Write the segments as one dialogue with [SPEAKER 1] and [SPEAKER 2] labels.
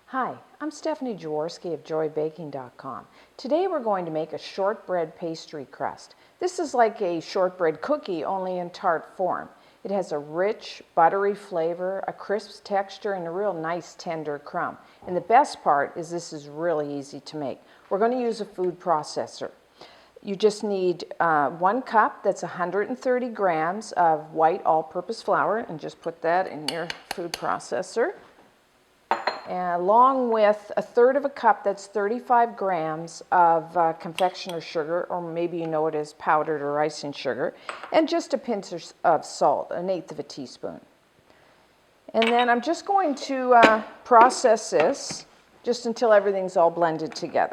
[SPEAKER 1] Hi, I'm Stephanie Jaworski of joybaking.com. Today we're going to make a shortbread pastry crust. This is like a shortbread cookie, only in tart form. It has a rich, buttery flavor, a crisp texture, and a real nice tender crumb. And the best part is this is really easy to make. We're going to use a food processor. You just need 1 cup, that's 130 grams of white all-purpose flour, and just put that in your food processor. Along with 1/3 cup, that's 35 grams of confectioner sugar, or maybe you know it as powdered or icing sugar, and just a pinch of salt, 1/8 teaspoon. And then I'm just going to process this just until everything's all blended together.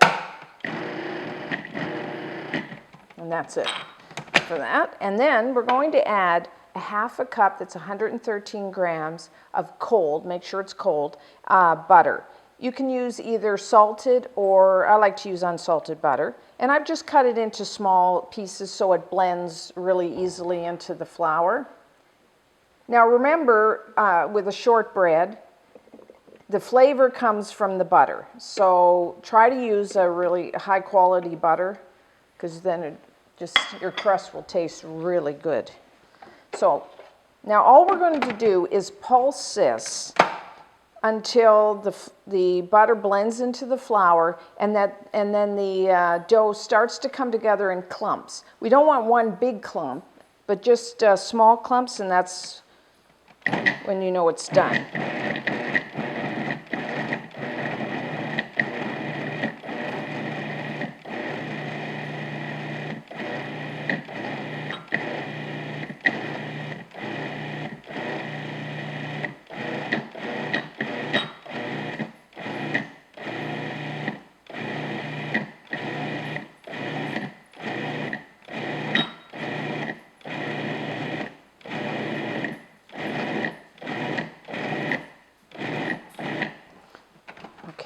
[SPEAKER 1] And that's it for that. And then we're going to add 1/2 cup, that's 113 grams of cold, make sure it's cold, butter. You can use either salted or I like to use unsalted butter. And I've just cut it into small pieces so it blends really easily into the flour. Now remember, with a shortbread, the flavor comes from the butter. So try to use a really high quality butter, because then your crust will taste really good. So now all we're going to do is pulse this until the butter blends into the flour, and then the dough starts to come together in clumps. We don't want one big clump, but just small clumps, and that's when you know it's done.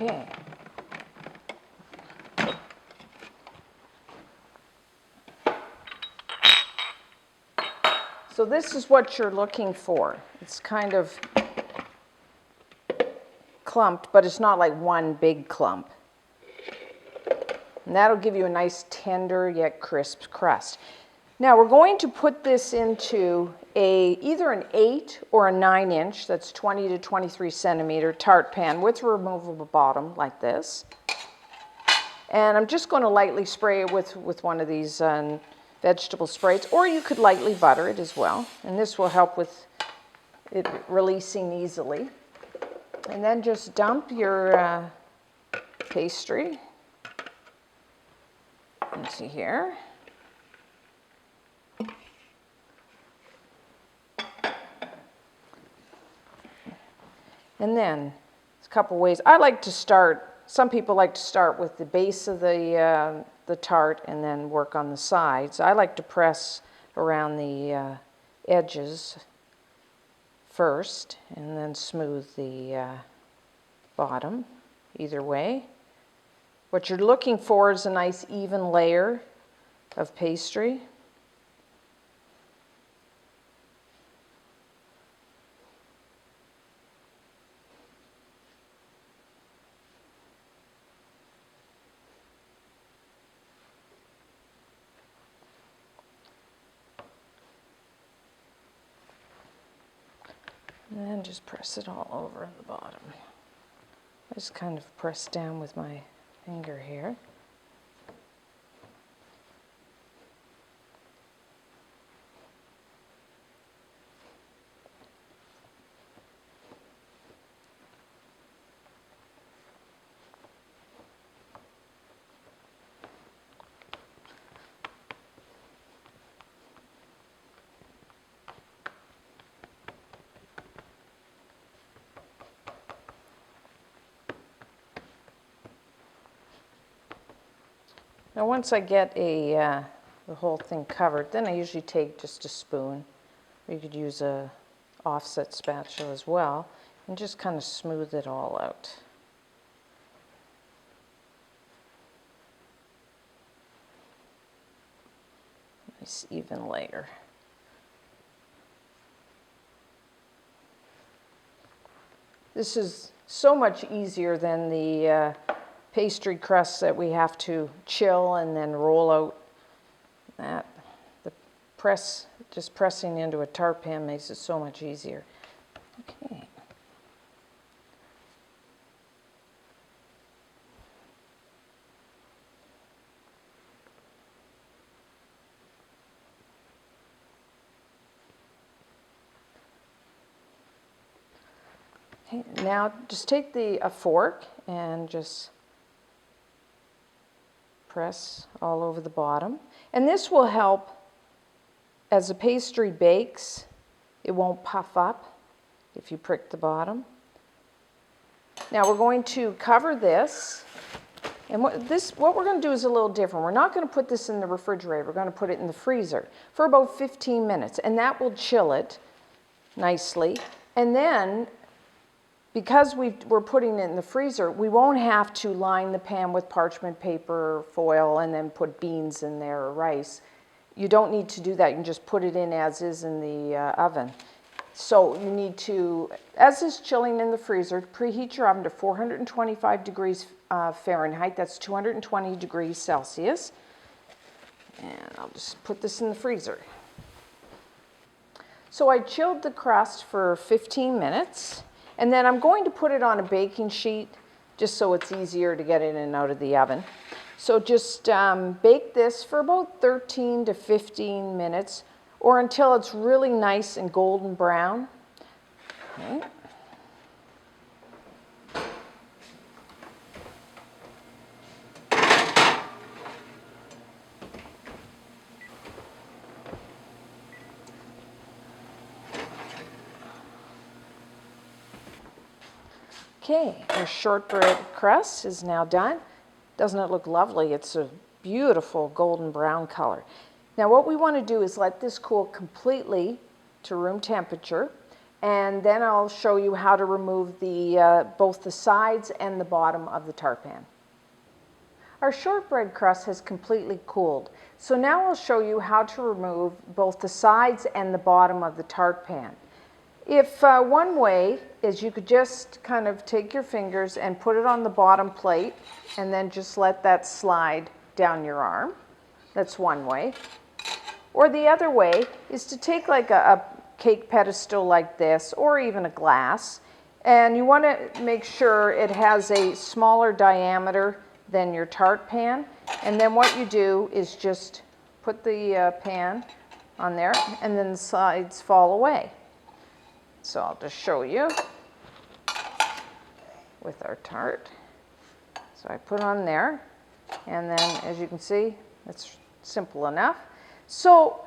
[SPEAKER 1] Okay. So this is what you're looking for. It's kind of clumped, but it's not like one big clump. And that'll give you a nice tender yet crisp crust. Now we're going to put this into either an 8 or a 9-inch, that's 20 to 23 centimeter tart pan with a removable bottom like this. And I'm just going to lightly spray it with one of these vegetable sprays, or you could lightly butter it as well. And this will help with it releasing easily. And then just dump your pastry into here. And then, there's a couple ways. I like to start, some people like to start with the base of the tart and then work on the sides. I like to press around the edges first and then smooth the bottom, either way. What you're looking for is a nice even layer of pastry. And then just press it all over the bottom. I just kind of press down with my finger here. Now once I get the whole thing covered, then I usually take just a spoon, or you could use a offset spatula as well, and just kind of smooth it all out. nice even layer. This is so much easier than the pastry crusts that we have to chill and then roll out. That just pressing into a tart pan makes it so much easier. Okay. Okay, now just take a fork and just press all over the bottom. And this will help as the pastry bakes, it won't puff up if you prick the bottom. Now we're going to cover this. And what we're going to do is a little different. We're not going to put this in the refrigerator. We're going to put it in the freezer for about 15 minutes. And that will chill it nicely. And then, because we're putting it in the freezer, we won't have to line the pan with parchment paper or foil and then put beans in there or rice. You don't need to do that. You can just put it in as is in the oven. So you need to, as it's chilling in the freezer, preheat your oven to 425 degrees Fahrenheit. That's 220 degrees Celsius. And I'll just put this in the freezer. So I chilled the crust for 15 minutes. And then I'm going to put it on a baking sheet just so it's easier to get in and out of the oven. So just bake this for about 13 to 15 minutes or until it's really nice and golden brown. Okay. Okay, our shortbread crust is now done. Doesn't it look lovely? It's a beautiful golden brown color. Now what we want to do is let this cool completely to room temperature, and then I'll show you how to remove both the sides and the bottom of the tart pan. Our shortbread crust has completely cooled. So now I'll show you how to remove both the sides and the bottom of the tart pan. If one way is you could just kind of take your fingers and put it on the bottom plate and then just let that slide down your arm. That's one way. Or the other way is to take like a cake pedestal like this, or even a glass, and you want to make sure it has a smaller diameter than your tart pan. And then what you do is just put the pan on there, and then the sides fall away. So I'll just show you with our tart. So I put on there, and then as you can see, it's simple enough. So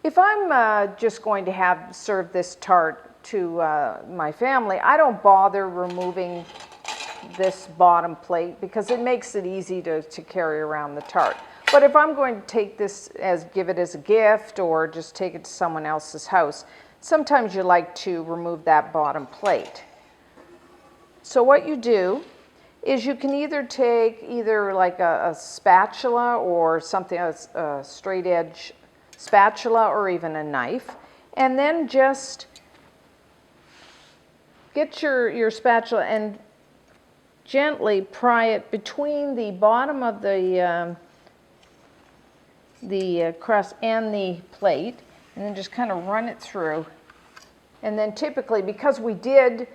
[SPEAKER 1] if I'm just going to serve this tart to my family, I don't bother removing this bottom plate because it makes it easy to carry around the tart. But if I'm going to take this give it as a gift or just take it to someone else's house, sometimes you like to remove that bottom plate. So what you do is you can either take like a spatula or something, a straight edge spatula or even a knife, and then just get your spatula and gently pry it between the bottom of the crust and the plate, and then just kind of run it through. And then typically, because we did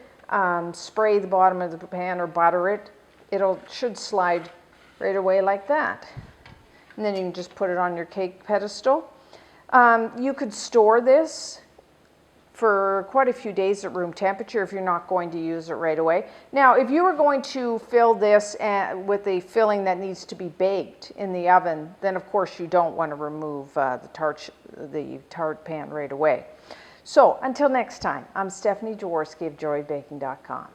[SPEAKER 1] spray the bottom of the pan or butter it, should slide right away like that. And then you can just put it on your cake pedestal. You could store this for quite a few days at room temperature if you're not going to use it right away. Now, if you were going to fill this with a filling that needs to be baked in the oven, then of course you don't want to remove the tart pan right away. So until next time, I'm Stephanie Jaworski of JoyBaking.com.